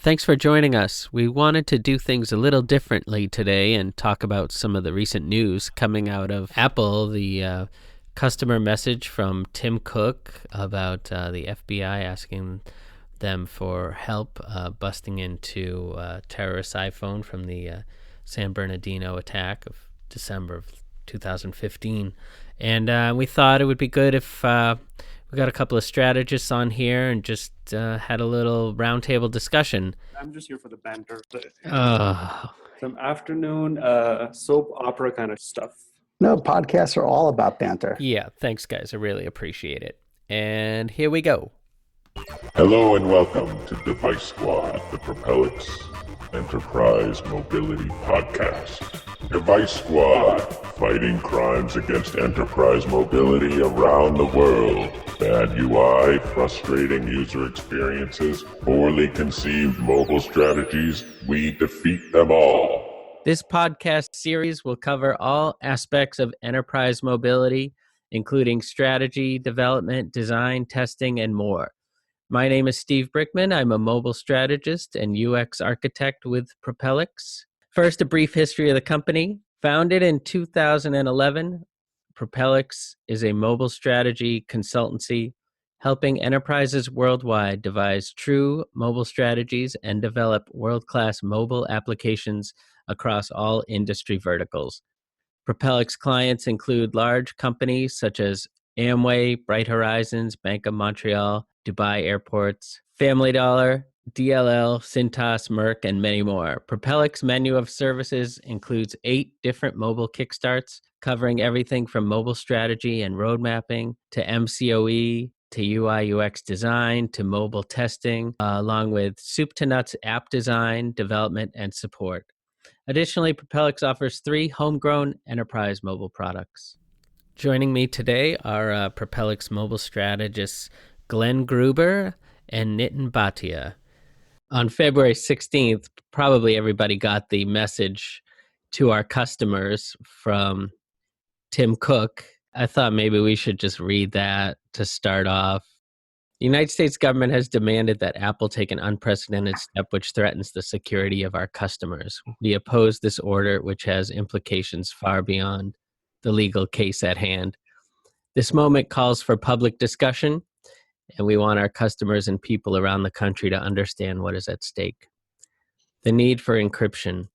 Thanks for joining us. We wanted to do things a little differently today and talk about some of the recent news coming out of Apple, the customer message from Tim Cook about the FBI asking them for help busting into terrorist iPhone from the San Bernardino attack of December of 2015. And we thought it would be good if we got a couple of strategists on here and just had a little roundtable discussion. I'm just here for the banter. Oh. Some afternoon soap opera kind of stuff. No, podcasts are all about banter. Yeah, thanks, guys. I really appreciate it. And here we go. Hello and welcome to Device Squad, the Propellix Enterprise Mobility Podcast. Device Squad, fighting crimes against enterprise mobility around the world. Bad UI, frustrating user experiences, poorly conceived mobile strategies, we defeat them all. This podcast series will cover all aspects of enterprise mobility, including strategy, development, design, testing, and more. My name is Steve Brickman. I'm a mobile strategist and UX architect with Propellix. First, a brief history of the company. Founded in 2011, Propellix is a mobile strategy consultancy helping enterprises worldwide devise true mobile strategies and develop world-class mobile applications across all industry verticals. Propellix clients include large companies such as Amway, Bright Horizons, Bank of Montreal, Dubai Airports, Family Dollar, DLL, Cintas, Merck, and many more. Propellix menu of services includes 8 different mobile kickstarts, covering everything from mobile strategy and road mapping to MCOE, to UI UX design, to mobile testing, along with soup to nuts app design, development, and support. Additionally, Propellix offers 3 homegrown enterprise mobile products. Joining me today are Propellix mobile strategists Glenn Gruber and Nitin Bhatia. On February 16th, probably everybody got the message to our customers from Tim Cook. I thought maybe we should just read that to start off. The United States government has demanded that Apple take an unprecedented step which threatens the security of our customers. We oppose this order, which has implications far beyond the legal case at hand. This moment calls for public discussion, and we want our customers and people around the country to understand what is at stake. The need for encryption.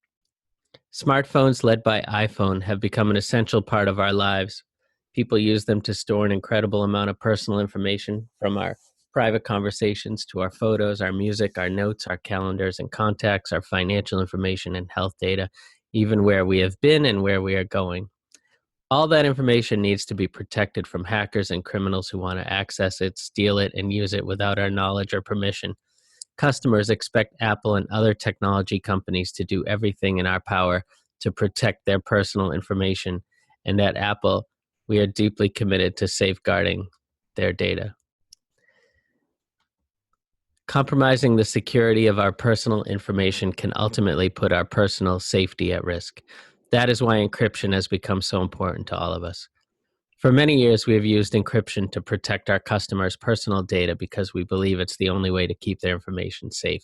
Smartphones led by iPhone have become an essential part of our lives. People use them to store an incredible amount of personal information, from our private conversations to our photos, our music, our notes, our calendars and contacts, our financial information and health data, even where we have been and where we are going. All that information needs to be protected from hackers and criminals who want to access it, steal it, and use it without our knowledge or permission. Customers expect Apple and other technology companies to do everything in our power to protect their personal information, and at Apple, we are deeply committed to safeguarding their data. Compromising the security of our personal information can ultimately put our personal safety at risk. That is why encryption has become so important to all of us. For many years, we have used encryption to protect our customers' personal data because we believe it's the only way to keep their information safe.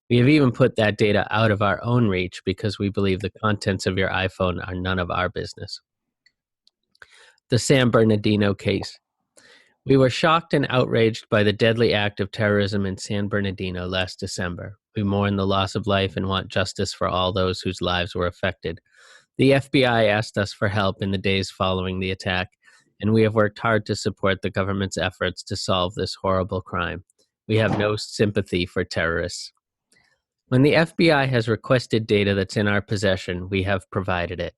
We have even put that data out of our own reach because we believe the contents of your iPhone are none of our business. The San Bernardino case. We were shocked and outraged by the deadly act of terrorism in San Bernardino last December. We mourn the loss of life and want justice for all those whose lives were affected. The FBI asked us for help in the days following the attack, and we have worked hard to support the government's efforts to solve this horrible crime. We have no sympathy for terrorists. When the FBI has requested data that's in our possession, we have provided it.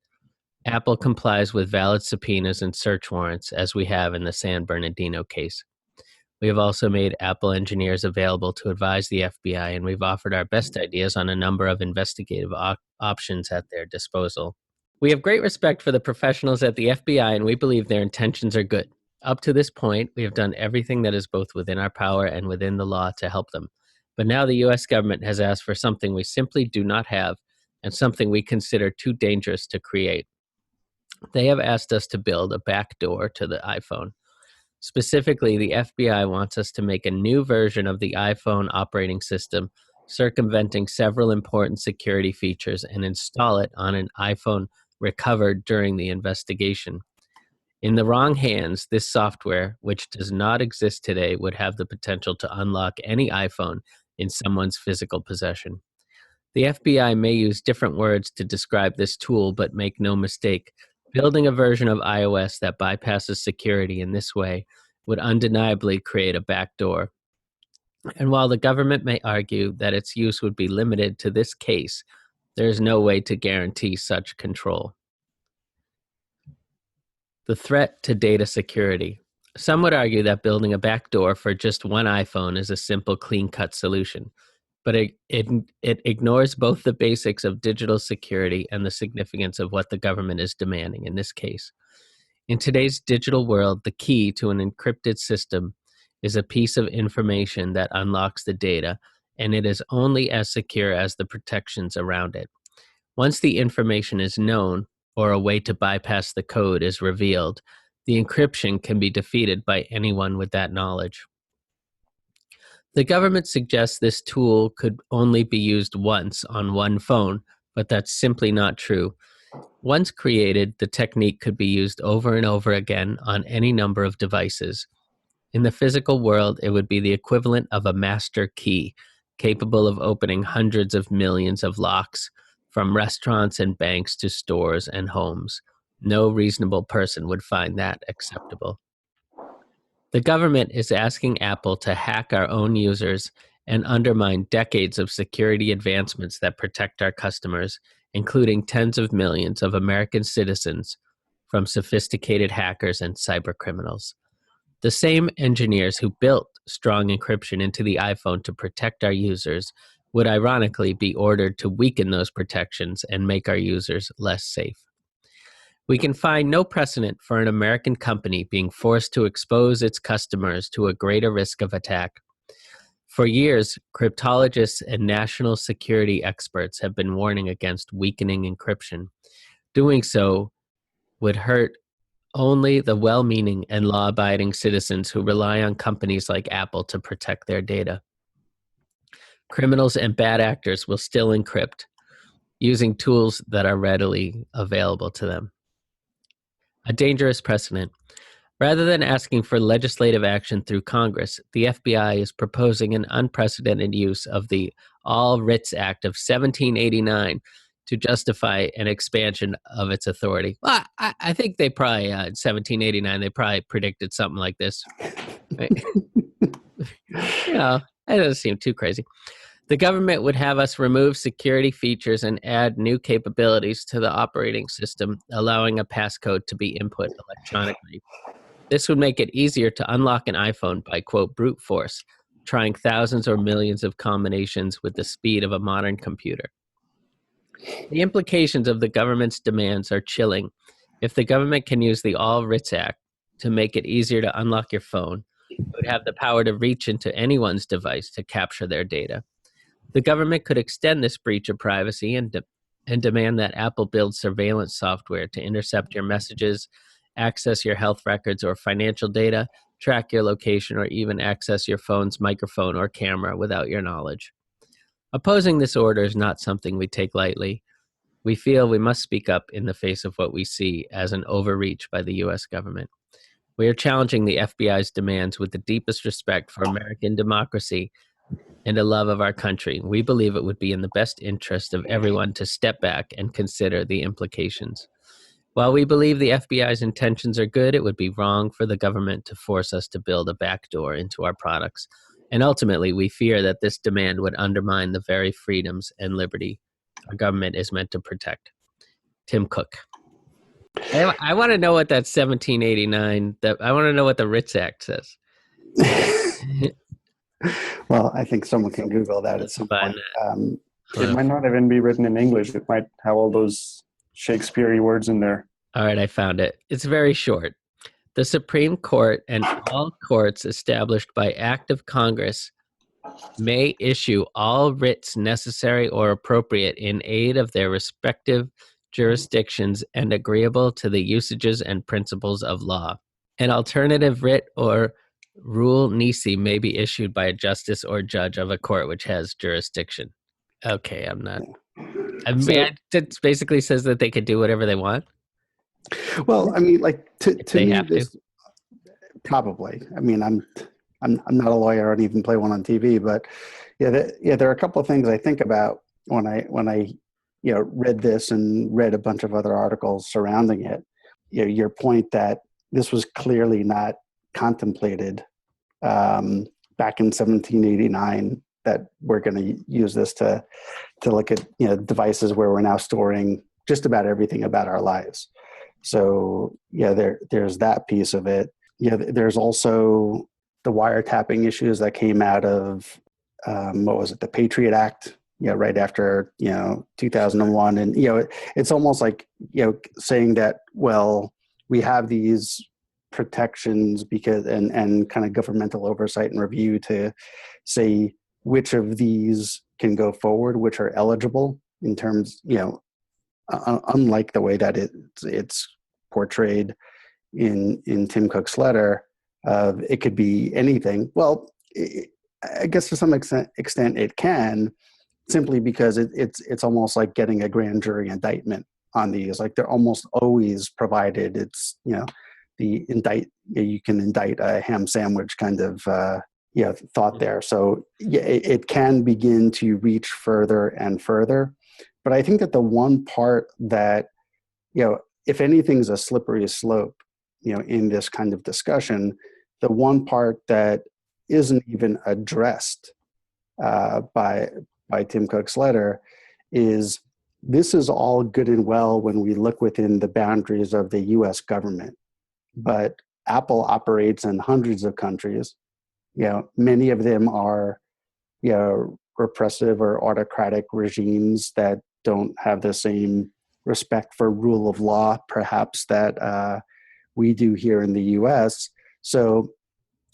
Apple complies with valid subpoenas and search warrants, as we have in the San Bernardino case. We have also made Apple engineers available to advise the FBI, and we've offered our best ideas on a number of investigative options at their disposal. We have great respect for the professionals at the FBI, and we believe their intentions are good. Up to this point, we have done everything that is both within our power and within the law to help them. But now the U.S. government has asked for something we simply do not have and something we consider too dangerous to create. They have asked us to build a backdoor to the iPhone. Specifically, the FBI wants us to make a new version of the iPhone operating system circumventing several important security features, and install it on an iPhone recovered during the investigation. In the wrong hands, this software, which does not exist today, would have the potential to unlock any iPhone in someone's physical possession. The FBI may use different words to describe this tool, but make no mistake, building a version of iOS that bypasses security in this way would undeniably create a backdoor. And while the government may argue that its use would be limited to this case, there is no way to guarantee such control. The threat to data security. Some would argue that building a backdoor for just one iPhone is a simple, clean-cut solution, but it ignores both the basics of digital security and the significance of what the government is demanding in this case. In today's digital world, the key to an encrypted system is a piece of information that unlocks the data, and it is only as secure as the protections around it. Once the information is known, or a way to bypass the code is revealed, the encryption can be defeated by anyone with that knowledge. The government suggests this tool could only be used once on one phone, but that's simply not true. Once created, the technique could be used over and over again on any number of devices. In the physical world, it would be the equivalent of a master key, capable of opening hundreds of millions of locks, from restaurants and banks to stores and homes. No reasonable person would find that acceptable. The government is asking Apple to hack our own users and undermine decades of security advancements that protect our customers, including tens of millions of American citizens, from sophisticated hackers and cybercriminals. The same engineers who built strong encryption into the iPhone to protect our users would ironically be ordered to weaken those protections and make our users less safe. We can find no precedent for an American company being forced to expose its customers to a greater risk of attack. For years, cryptologists and national security experts have been warning against weakening encryption. Doing so would hurt only the well-meaning and law-abiding citizens who rely on companies like Apple to protect their data. Criminals and bad actors will still encrypt using tools that are readily available to them. A dangerous precedent. Rather than asking for legislative action through Congress, the FBI is proposing an unprecedented use of the All Writs Act of 1789 to justify an expansion of its authority. Well, I think they probably, in 1789, they probably predicted something like this. Right? It doesn't seem too crazy. The government would have us remove security features and add new capabilities to the operating system, allowing a passcode to be input electronically. This would make it easier to unlock an iPhone by, quote, brute force, trying thousands or millions of combinations with the speed of a modern computer. The implications of the government's demands are chilling. If the government can use the All Writs Act to make it easier to unlock your phone, it would have the power to reach into anyone's device to capture their data. The government could extend this breach of privacy and demand that Apple build surveillance software to intercept your messages, access your health records or financial data, track your location, or even access your phone's microphone or camera without your knowledge. Opposing this order is not something we take lightly. We feel we must speak up in the face of what we see as an overreach by the U.S. government. We are challenging the FBI's demands with the deepest respect for American democracy and a love of our country. We believe it would be in the best interest of everyone to step back and consider the implications. While we believe the FBI's intentions are good, it would be wrong for the government to force us to build a backdoor into our products. And ultimately, we fear that this demand would undermine the very freedoms and liberty our government is meant to protect. Tim Cook. I want to know what that 1789, I want to know what the Writs Act says. Well, I think someone can Google that at some point. It might not even be written in English. It might have all those Shakespeare words in there. All right, I found it. It's very short. The Supreme Court and all courts established by act of Congress may issue all writs necessary or appropriate in aid of their respective jurisdictions and agreeable to the usages and principles of law. An alternative writ or Rule nisi may be issued by a justice or judge of a court which has jurisdiction. Okay, I'm not. It basically says that they could do whatever they want. Well, I mean, like to They me, have to. Probably. I mean, I'm not a lawyer. I don't even play one on TV, but there are a couple of things I think about when I read this and read a bunch of other articles surrounding it. Your point that this was clearly not contemplated back in 1789, that we're going to use this to look at devices where we're now storing just about everything about our lives. So there's that piece of it. There's also the wiretapping issues that came out of what was it, the Patriot Act? Right after 2001, and it's almost like saying that, well, we have these protections because and kind of governmental oversight and review to say which of these can go forward, which are eligible in terms, unlike the way that it's portrayed in Tim Cook's letter. It could be anything. Well, I guess to some extent it can, simply because it's almost like getting a grand jury indictment on these. Like they're almost always provided. It's you can indict a ham sandwich kind of thought there. So it can begin to reach further and further. But I think that the one part that if anything's a slippery slope in this kind of discussion, the one part that isn't even addressed by Tim Cook's letter is, this is all good and well when we look within the boundaries of the US government, but Apple operates in hundreds of countries. Many of them are repressive or autocratic regimes that don't have the same respect for rule of law perhaps that we do here in the US. So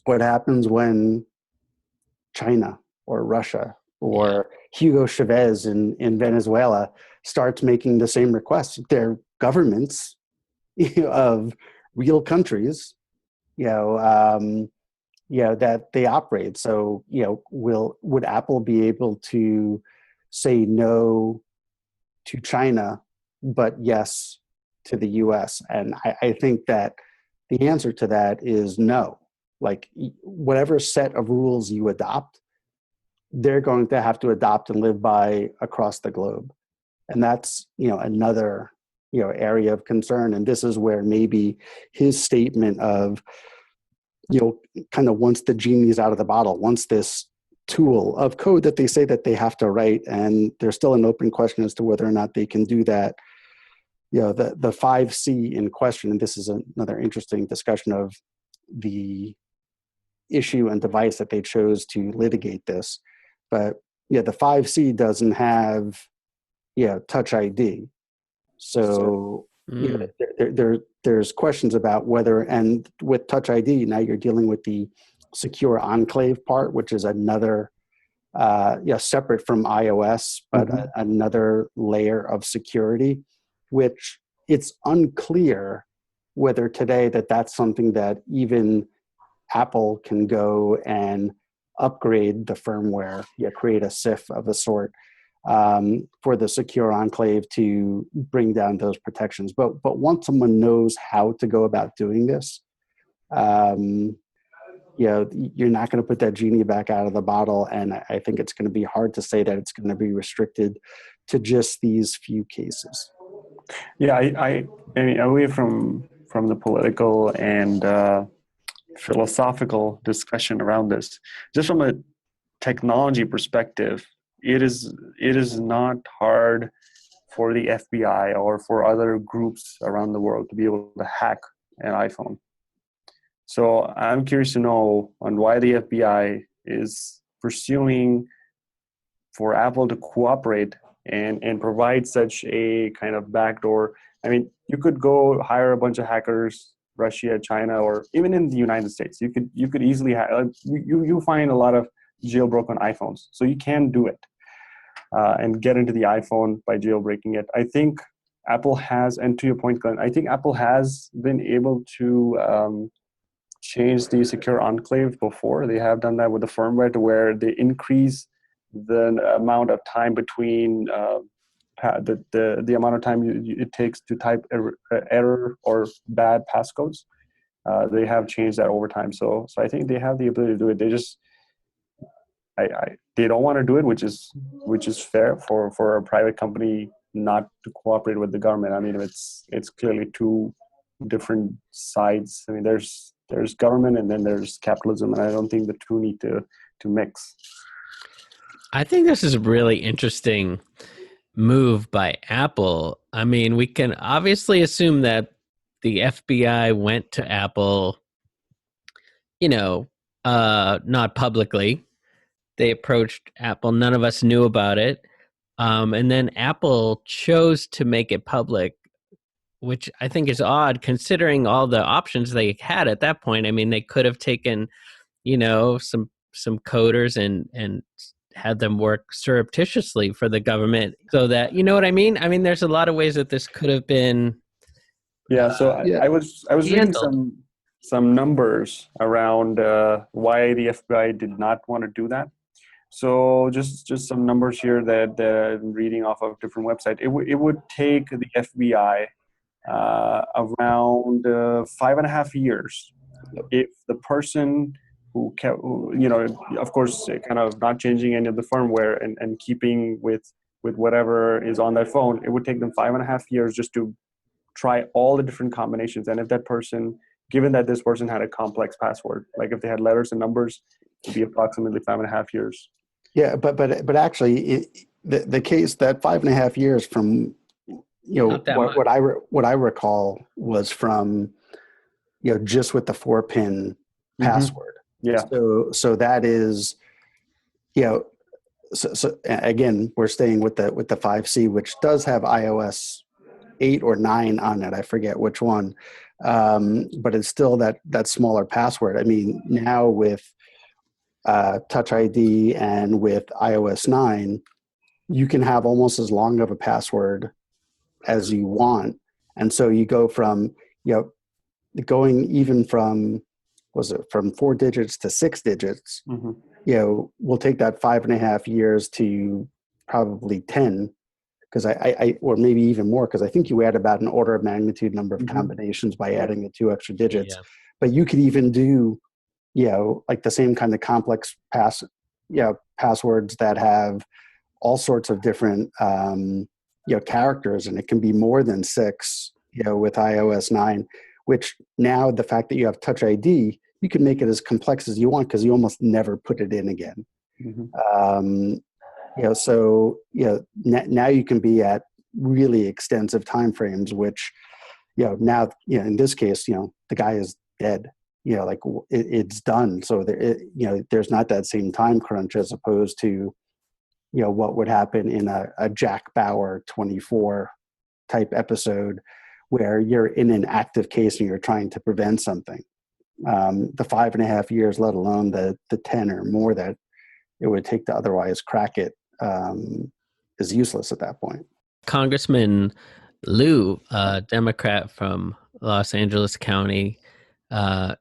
what happens when China or Russia or Hugo Chavez in Venezuela starts making the same requests? They're governments of real countries, that they operate. So, would Apple be able to say no to China, but yes to the US? And I think that the answer to that is no. Like, whatever set of rules you adopt, they're going to have to adopt and live by across the globe. And that's, another, area of concern. And this is where maybe his statement of, kind of once the genie's out of the bottle, once this tool of code that they say that they have to write, and there's still an open question as to whether or not they can do that. The 5C in question, and this is another interesting discussion of the issue and device that they chose to litigate this. But the 5C doesn't have Touch ID. So there's questions about whether, and with Touch ID, now you're dealing with the secure enclave part, which is another separate from iOS, but another layer of security, which it's unclear whether today that's something that even Apple can go and upgrade the firmware, create a CIF of a sort for the secure enclave to bring down those protections. But once someone knows how to go about doing this, you're not going to put that genie back out of the bottle. And I think it's going to be hard to say that it's going to be restricted to just these few cases. Yeah, I mean, away from the political and philosophical discussion around this, just from a technology perspective, it is not hard for the FBI or for other groups around the world to be able to hack an iPhone. So I'm curious to know on why the FBI is pursuing for Apple to cooperate and provide such a kind of backdoor. I mean, you could go hire a bunch of hackers, Russia, China, or even in the United States. You could easily you find a lot of jailbroken iPhones, so you can do it and get into the iPhone by jailbreaking it. I think Apple has, and to your point, Glenn, I think Apple has been able to changed the secure enclave before. They have done that with the firmware to where they increase the amount of time between the amount of time it takes to type error or bad passcodes. They have changed that over time. So I think they have the ability to do it. They just they don't want to do it, which is fair for a private company not to cooperate with the government. I mean, it's clearly two different sides. I mean, there's government and then there's capitalism, and I don't think the two need to mix. I think this is a really interesting move by Apple. I mean, we can obviously assume that the FBI went to Apple, not publicly. They approached Apple. None of us knew about it. And then Apple chose to make it public, which I think is odd considering all the options they had at that point. I mean, they could have taken, some coders and had them work surreptitiously for the government so that, you know what I mean? I mean, there's a lot of ways that this could have been. Yeah. So I was reading some numbers around why the FBI did not want to do that. So just some numbers here that I'm reading off of different websites. It would take the FBI around 5.5 years if the person who of course, kind of not changing any of the firmware and keeping with whatever is on that phone, it would take them 5.5 years just to try all the different combinations. And if that person, given that this person had a complex password, like if they had letters and numbers, it'd be approximately 5.5 years. Yeah, but actually, the case that 5.5 years from what I recall was from just with the 4-pin password. Yeah. So that is so again, we're staying with the 5C, which does have iOS 8 or 9 on it. I forget which one, but it's still that smaller password. I mean, now with Touch ID and with iOS 9, you can have almost as long of a password as you want. And so you go from, going even from 4 digits to 6 digits, we'll take that 5.5 years to probably 10, because I or maybe even more, because I think you add about an order of magnitude number of combinations by adding the 2 extra digits. Yeah. But you could even do, like the same kind of complex passwords that have all sorts of different, characters, and it can be more than 6, with iOS 9, which now the fact that you have Touch ID, you can make it as complex as you want because you almost never put it in again. Now you can be at really extensive timeframes, which, now, in this case, the guy is dead. It's done. So there's not that same time crunch as opposed to, what would happen in a Jack Bauer 24 type episode where you're in an active case and you're trying to prevent something. The 5.5 years, let alone the 10 or more that it would take to otherwise crack it, is useless at that point. Congressman Lou, a Democrat from Los Angeles County,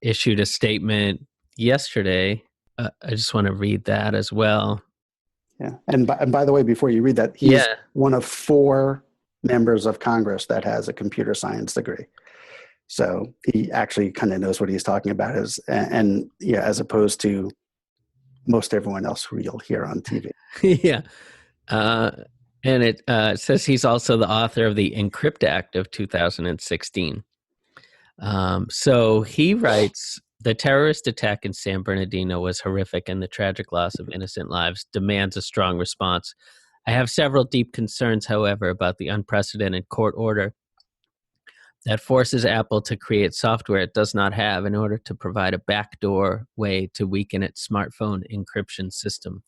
issued a statement yesterday. I just want to read that as well. Yeah, and by the way, before you read that, he's one of 4 members of Congress that has a computer science degree. So he actually kind of knows what he's talking about, as opposed to most everyone else who you'll hear on TV. Yeah. And it says he's also the author of the Encrypt Act of 2016. So he writes, the terrorist attack in San Bernardino was horrific, and the tragic loss of innocent lives demands a strong response. I have several deep concerns, however, about the unprecedented court order that forces Apple to create software it does not have in order to provide a backdoor way to weaken its smartphone encryption system.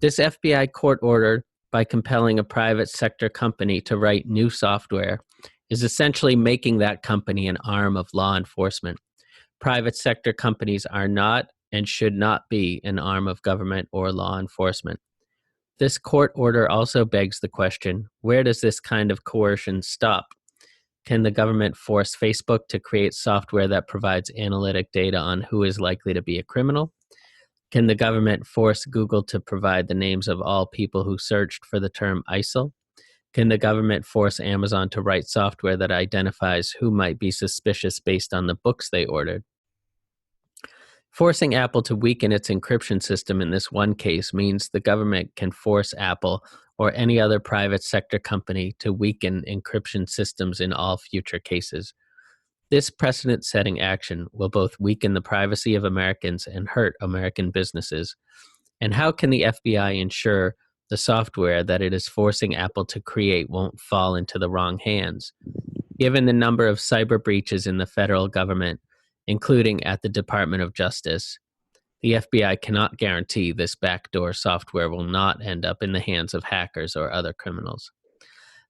This FBI court order, by compelling a private sector company to write new software, is essentially making that company an arm of law enforcement. Private sector companies are not and should not be an arm of government or law enforcement. This court order also begs the question, where does this kind of coercion stop? Can the government force Facebook to create software that provides analytic data on who is likely to be a criminal? Can the government force Google to provide the names of all people who searched for the term ISIL? Can the government force Amazon to write software that identifies who might be suspicious based on the books they ordered? Forcing Apple to weaken its encryption system in this one case means the government can force Apple or any other private sector company to weaken encryption systems in all future cases. This precedent-setting action will both weaken the privacy of Americans and hurt American businesses. And how can the FBI ensure the software that it is forcing Apple to create won't fall into the wrong hands? Given the number of cyber breaches in the federal government, including at the Department of Justice, the FBI cannot guarantee this backdoor software will not end up in the hands of hackers or other criminals.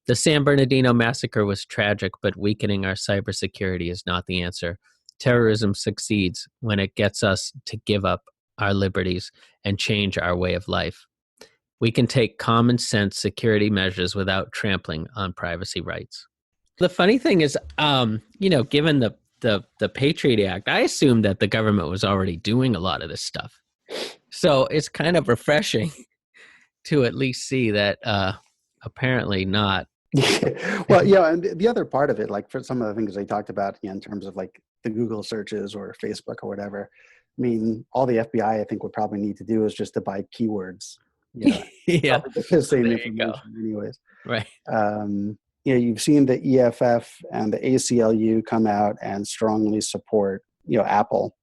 The San Bernardino massacre was tragic, but weakening our cybersecurity is not the answer. Terrorism succeeds when it gets us to give up our liberties and change our way of life. We can take common sense security measures without trampling on privacy rights. The funny thing is, given the Patriot Act, I assumed that the government was already doing a lot of this stuff. So it's kind of refreshing to at least see that apparently not. Well, yeah, and the other part of it, like for some of the things they talked about in terms of like the Google searches or Facebook or whatever, I mean, all the FBI I think would probably need to do is just to buy keywords. Yeah, Yeah, the same there you information anyways. Right. You've seen the EFF and the ACLU come out and strongly support, Apple,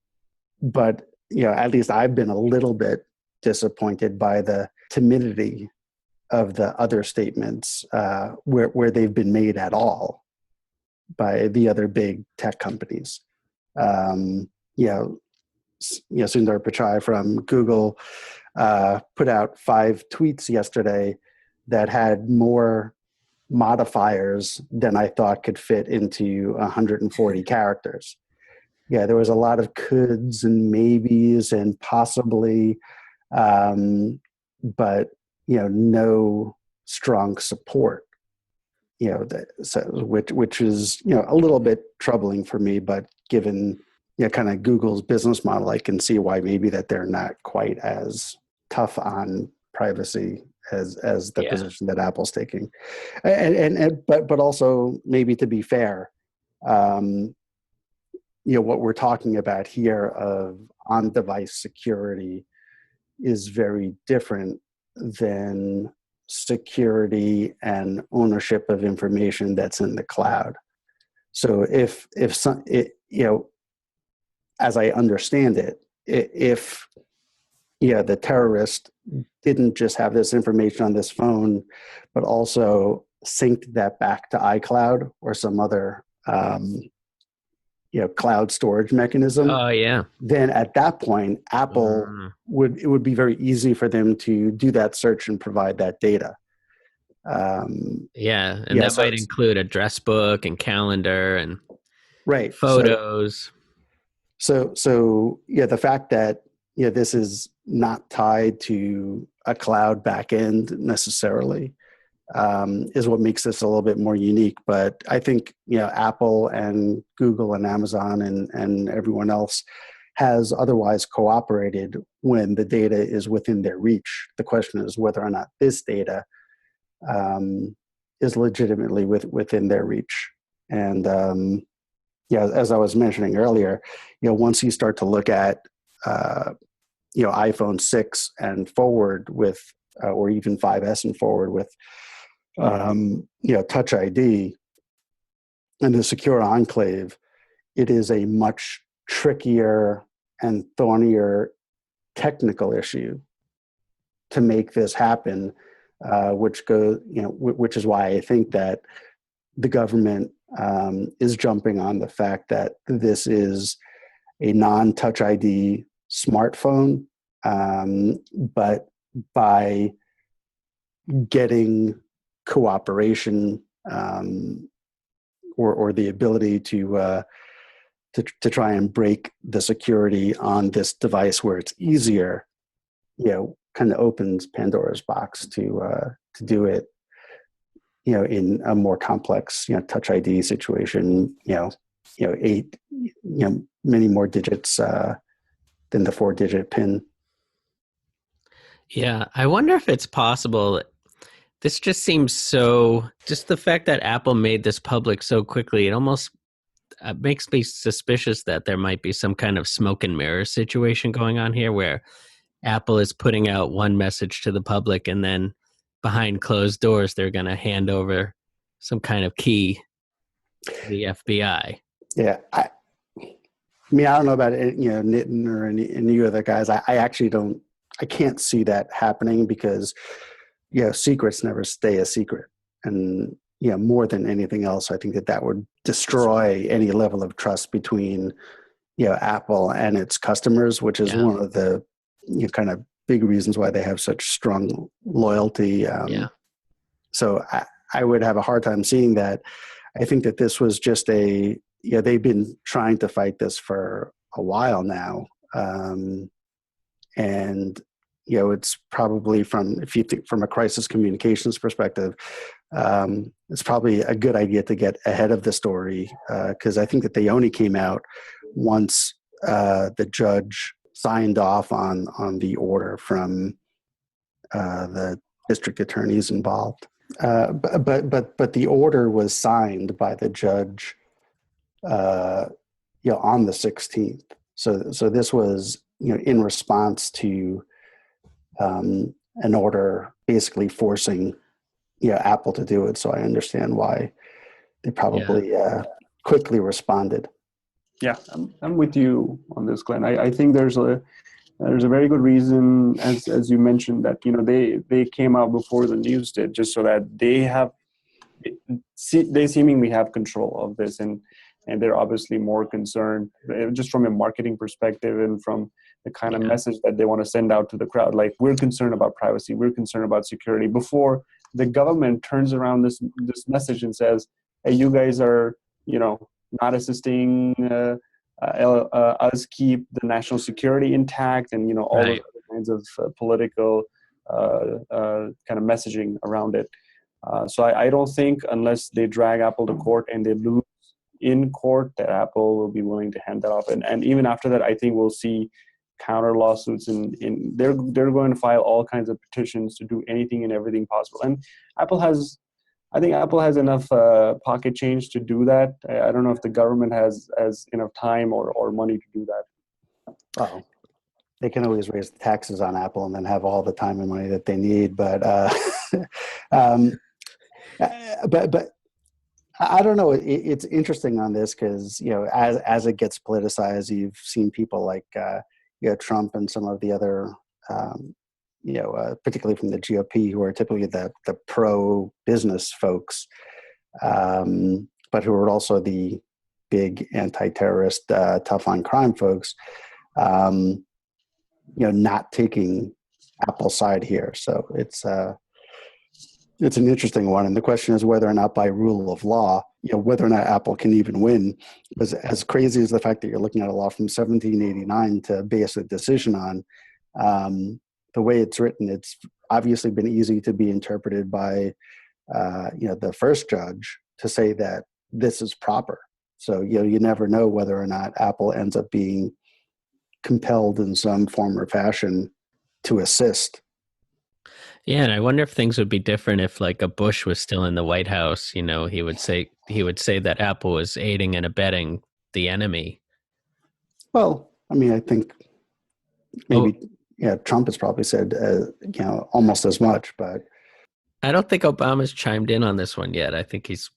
but at least I've been a little bit disappointed by the timidity of the other statements where they've been made at all by the other big tech companies. Sundar Pichai from Google put out 5 tweets yesterday that had more modifiers than I thought could fit into 140 characters. Yeah, there was a lot of coulds and maybes and possibly, but no strong support. Which is a little bit troubling for me, but given kind of Google's business model, I can see why maybe that they're not quite as tough on privacy as the position that Apple's taking, but also maybe to be fair, what we're talking about here of on-device security is very different than security and ownership of information that's in the cloud. So if as I understand it, if the terrorist didn't just have this information on this phone, but also synced that back to iCloud or some other cloud storage mechanism. Oh yeah. Then at that point, Apple it would be very easy for them to do that search and provide that data. That might include address book and calendar and photos. So the fact that this is not tied to a cloud backend necessarily is what makes this a little bit more unique. But I think Apple and Google and Amazon and everyone else has otherwise cooperated when the data is within their reach. The question is whether or not this data is legitimately within their reach. And as I was mentioning earlier, once you start to look at iPhone 6 and forward with, or even 5S and forward with, Touch ID and the secure enclave, it is a much trickier and thornier technical issue to make this happen, which is why I think that the government is jumping on the fact that this is a non-Touch ID smartphone, but by getting cooperation or the ability to try and break the security on this device where it's easier, kind of opens Pandora's box to do it. in a more complex, Touch ID situation, eight, many more digits than the 4-digit PIN. Yeah, I wonder if it's possible. This just seems just the fact that Apple made this public so quickly, it almost makes me suspicious that there might be some kind of smoke and mirror situation going on here where Apple is putting out one message to the public and then behind closed doors, they're going to hand over some kind of key to the FBI. Yeah. I don't know about it, Nitin or any other guys. I actually I can't see that happening because, secrets never stay a secret. And, more than anything else, I think that would destroy any level of trust between, Apple and its customers, which is one of the kind of big reasons why they have such strong loyalty. So I would have a hard time seeing that. I think that this was just they've been trying to fight this for a while now. And, it's probably if you think from a crisis communications perspective, it's probably a good idea to get ahead of the story because I think that they only came out once the judge signed off on the order from the district attorneys involved. But the order was signed by the judge, on the 16th. So this was, in response to an order basically forcing, Apple to do it. So I understand why they probably quickly responded. Yeah, I'm with you on this, Glenn. I think there's a very good reason, as you mentioned, that they came out before the news did, just so that they seemingly have control of this, and they're obviously more concerned just from a marketing perspective and from the kind of message that they want to send out to the crowd. Like, we're concerned about privacy, we're concerned about security, before the government turns around this message and says, hey, you guys are not assisting us keep the national security intact, and all those other kinds of political kind of messaging around it. So I don't think, unless they drag Apple to court and they lose in court, that Apple will be willing to hand that off. And even after that, I think we'll see counter lawsuits, and they're going to file all kinds of petitions to do anything and everything possible. And I think Apple has enough pocket change to do that. I don't know if the government has enough time or money to do that. Oh, they can always raise the taxes on Apple and then have all the time and money that they need. But but I don't know. It's interesting on this because as it gets politicized, you've seen people like Trump and some of the other. Particularly from the GOP, who are typically the pro-business folks, but who are also the big anti-terrorist, tough-on-crime folks, not taking Apple's side here. So it's an interesting one. And the question is whether or not, by rule of law, whether or not Apple can even win. Because as crazy as the fact that you're looking at a law from 1789 to base a decision on, the way it's written, it's obviously been easy to be interpreted by, the first judge to say that this is proper. So, you never know whether or not Apple ends up being compelled in some form or fashion to assist. Yeah, and I wonder if things would be different if, like, a Bush was still in the White House. He would say that Apple was aiding and abetting the enemy. Well, I mean, I think maybe. Yeah, Trump has probably said, almost as much, but I don't think Obama's chimed in on this one yet. I think he's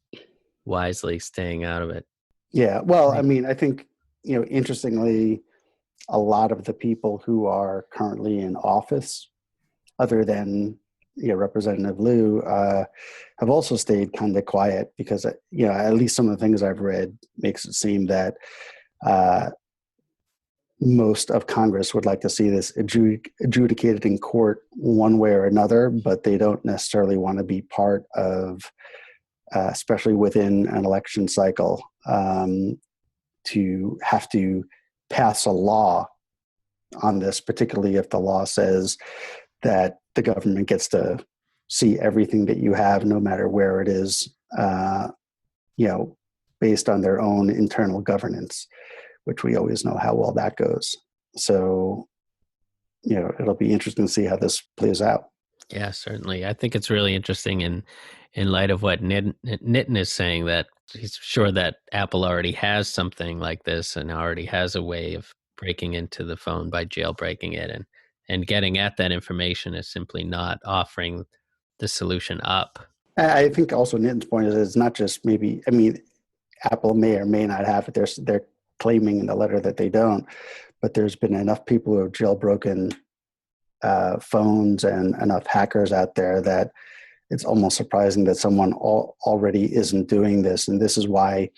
wisely staying out of it. Yeah, well, I mean, I think, interestingly, a lot of the people who are currently in office, other than Representative Lou, have also stayed kind of quiet because, at least some of the things I've read makes it seem that most of Congress would like to see this adjudicated in court one way or another, but they don't necessarily want to be part of, especially within an election cycle, to have to pass a law on this, particularly if the law says that the government gets to see everything that you have, no matter where it is, based on their own internal governance, which we always know how well that goes. So, it'll be interesting to see how this plays out. Yeah, certainly. I think it's really interesting in light of what Nitin is saying, that he's sure that Apple already has something like this and already has a way of breaking into the phone by jailbreaking it, and getting at that information is simply not offering the solution up. I think also Nitin's point is it's not just Apple may or may not have it. They're claiming in the letter that they don't, but there's been enough people who have jailbroken phones and enough hackers out there that it's almost surprising that someone already isn't doing this. And this is why,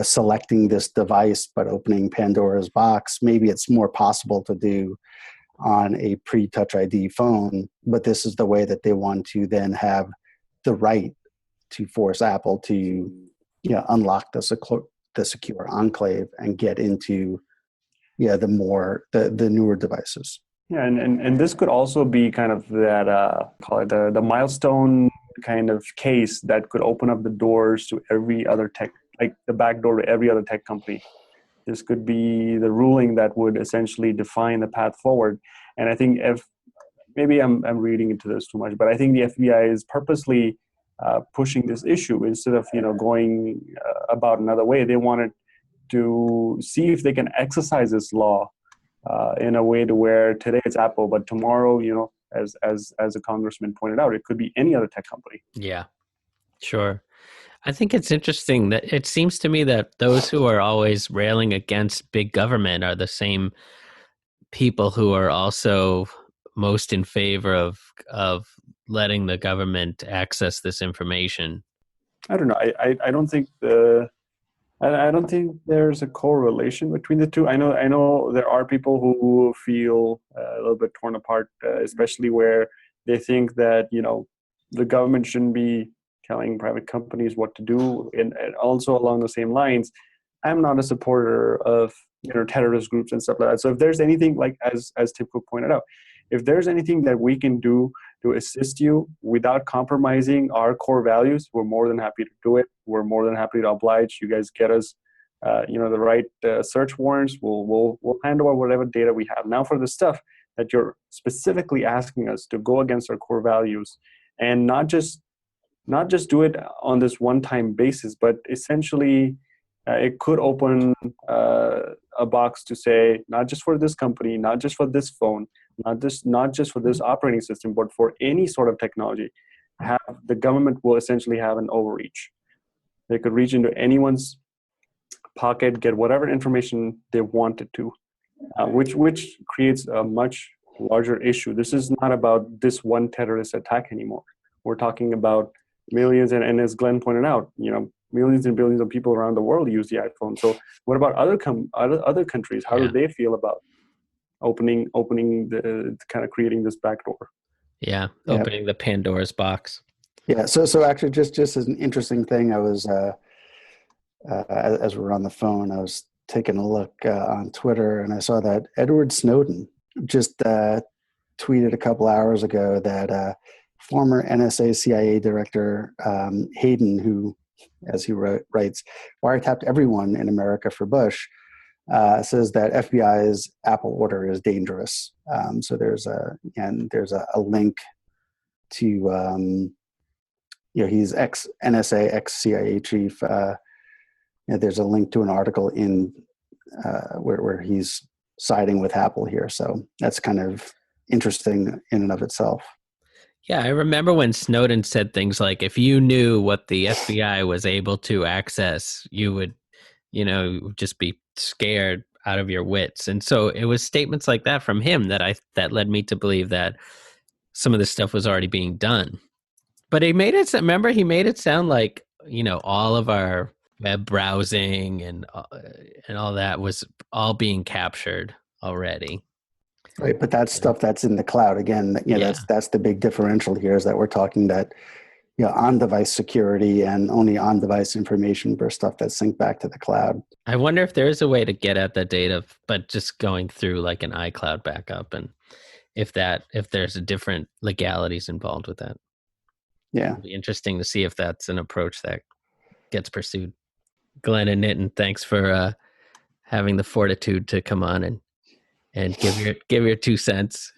selecting this device but opening Pandora's box, maybe it's more possible to do on a pre-Touch ID phone, but this is the way that they want to then have the right to force Apple to unlock the secure enclave and get into the newer devices. Yeah, and this could also be kind of that call it the milestone kind of case that could open up the doors to every other tech, like the back door to every other tech company. This could be the ruling that would essentially define the path forward. And I think if maybe I'm reading into this too much, but I think the FBI is purposely pushing this issue instead of going about another way. They wanted to see if they can exercise this law in a way to where today it's Apple, but tomorrow, as a congressman pointed out, it could be any other tech company. Yeah, sure. I think it's interesting that it seems to me that those who are always railing against big government are the same people who are also most in favor of letting the government access this information. I don't know. I don't think I don't think there's a correlation between the two. I know there are people who feel a little bit torn apart, especially where they think that the government shouldn't be telling private companies what to do, and also along the same lines, I'm not a supporter of terrorist groups and stuff like that. So if there's anything, like as Tim Cook pointed out, if there's anything that we can do to assist you without compromising our core values, we're more than happy to do it. We're more than happy to oblige. You guys get us, the right search warrants. We'll hand over whatever data we have. Now, for the stuff that you're specifically asking us to go against our core values, and not just do it on this one-time basis, but essentially it could open a box to say, not just for this company, not just for this phone, not just for this operating system, but for any sort of technology, the government will essentially have an overreach. They could reach into anyone's pocket, get whatever information they wanted to, which creates a much larger issue. This is not about this one terrorist attack anymore. We're talking about millions, and as Glenn pointed out, millions and billions of people around the world use the iPhone. So what about other countries? How do they feel about opening the kind of creating this backdoor? Yeah, opening the Pandora's box. Yeah. So actually, just as an interesting thing, I was as we were on the phone, I was taking a look on Twitter, and I saw that Edward Snowden just tweeted a couple hours ago that former NSA CIA director Hayden, who, as he writes, wiretapped everyone in America for Bush, says that FBI's Apple order is dangerous. So there's a link to he's ex NSA, ex CIA chief. There's a link to an article in where he's siding with Apple here. So that's kind of interesting in and of itself. Yeah, I remember when Snowden said things like, if you knew what the FBI was able to access, you would, just be scared out of your wits. And so it was statements like that from him that led me to believe that some of this stuff was already being done. But he made it sound like, all of our web browsing and all that was all being captured already. Right, but that's stuff that's in the cloud. Again, that's the big differential here, is that we're talking that on-device security and only on-device information for stuff that's synced back to the cloud. I wonder if there is a way to get at that data, but just going through like an iCloud backup, and if there's a different legalities involved with that. Yeah. It'll be interesting to see if that's an approach that gets pursued. Glenn and Nitin, thanks for having the fortitude to come on and give your 2 cents.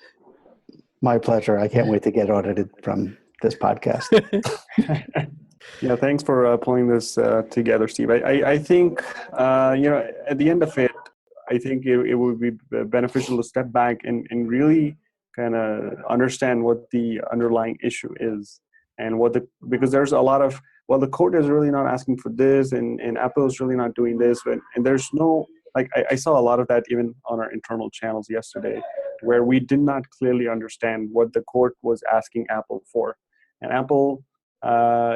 My pleasure. I can't wait to get audited from this podcast. Yeah, thanks for pulling this together, Steve. I think, at the end of it, I think it would be beneficial to step back and really kind of understand what the underlying issue is, and because there's a lot of, well, the code is really not asking for this, and Apple is really not doing this, and there's no, like, I saw a lot of that even on our internal channels yesterday, where we did not clearly understand what the court was asking Apple for. And Apple,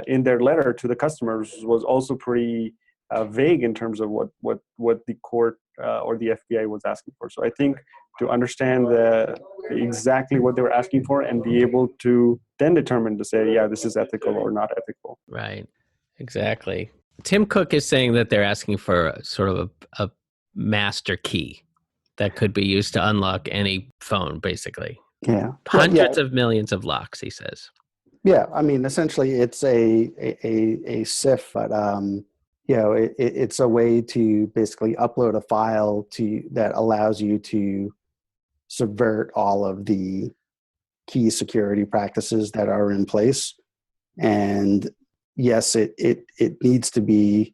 in their letter to the customers, was also pretty vague in terms of what the court or the FBI was asking for. So I think to understand exactly what they were asking for and be able to then determine to say, yeah, this is ethical or not ethical. Right. Exactly. Tim Cook is saying that they're asking for sort of a master key that could be used to unlock any phone, basically. Yeah. Hundreds of millions of locks, he says. Yeah, I mean, essentially, it's a SIF, but it's a way to basically upload a file that allows you to subvert all of the key security practices that are in place. And yes, it needs to be,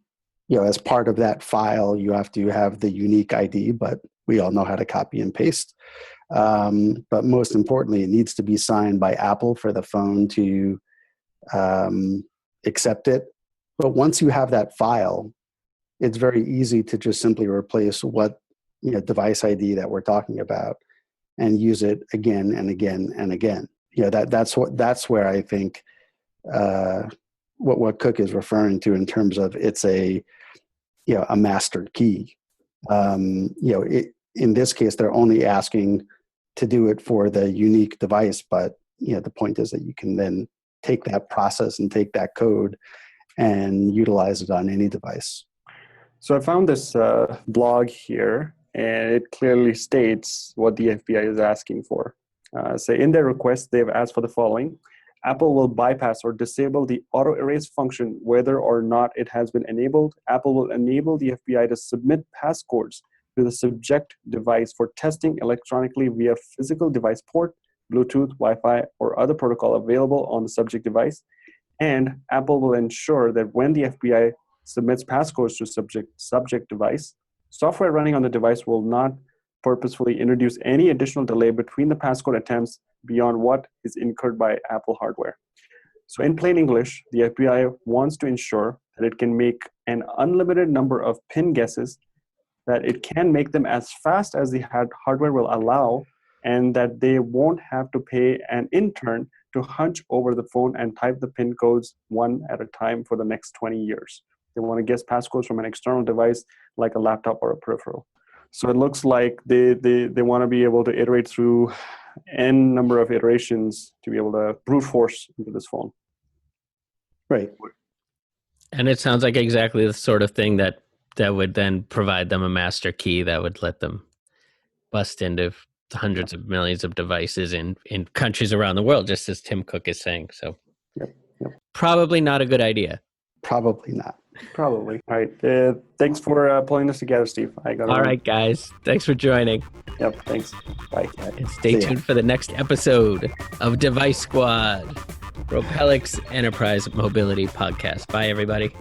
as part of that file, you have to have the unique ID, but we all know how to copy and paste. But most importantly, it needs to be signed by Apple for the phone to accept it. But once you have that file, it's very easy to just simply replace what device ID that we're talking about and use it again and again and again. That's where I think what Cook is referring to in terms of it's a master key. In this case, they're only asking to do it for the unique device, but the point is that you can then take that process and take that code and utilize it on any device. So I found this blog here, and it clearly states what the FBI is asking for. So in their request, they've asked for the following: Apple will bypass or disable the auto erase function whether or not it has been enabled. Apple will enable the FBI to submit passcodes to the subject device for testing electronically via physical device port, Bluetooth, Wi-Fi, or other protocol available on the subject device. And Apple will ensure that when the FBI submits passcodes to subject device, software running on the device will not purposefully introduce any additional delay between the passcode attempts beyond what is incurred by Apple hardware. So in plain English, the FBI wants to ensure that it can make an unlimited number of PIN guesses, that it can make them as fast as the hardware will allow, and that they won't have to pay an intern to hunch over the phone and type the PIN codes one at a time for the next 20 years. They want to guess passcodes from an external device like a laptop or a peripheral. So it looks like they want to be able to iterate through n number of iterations to be able to brute force into this phone. Right. And it sounds like exactly the sort of thing that would then provide them a master key that would let them bust into hundreds of millions of devices in countries around the world, just as Tim Cook is saying. So Yep. Probably not a good idea. Probably not. Probably. All right. Thanks for pulling this together, Steve. All right, guys. Thanks for joining. Yep. Thanks. Bye. And stay tuned for the next episode of Device Squad, Propellix Enterprise Mobility Podcast. Bye, everybody.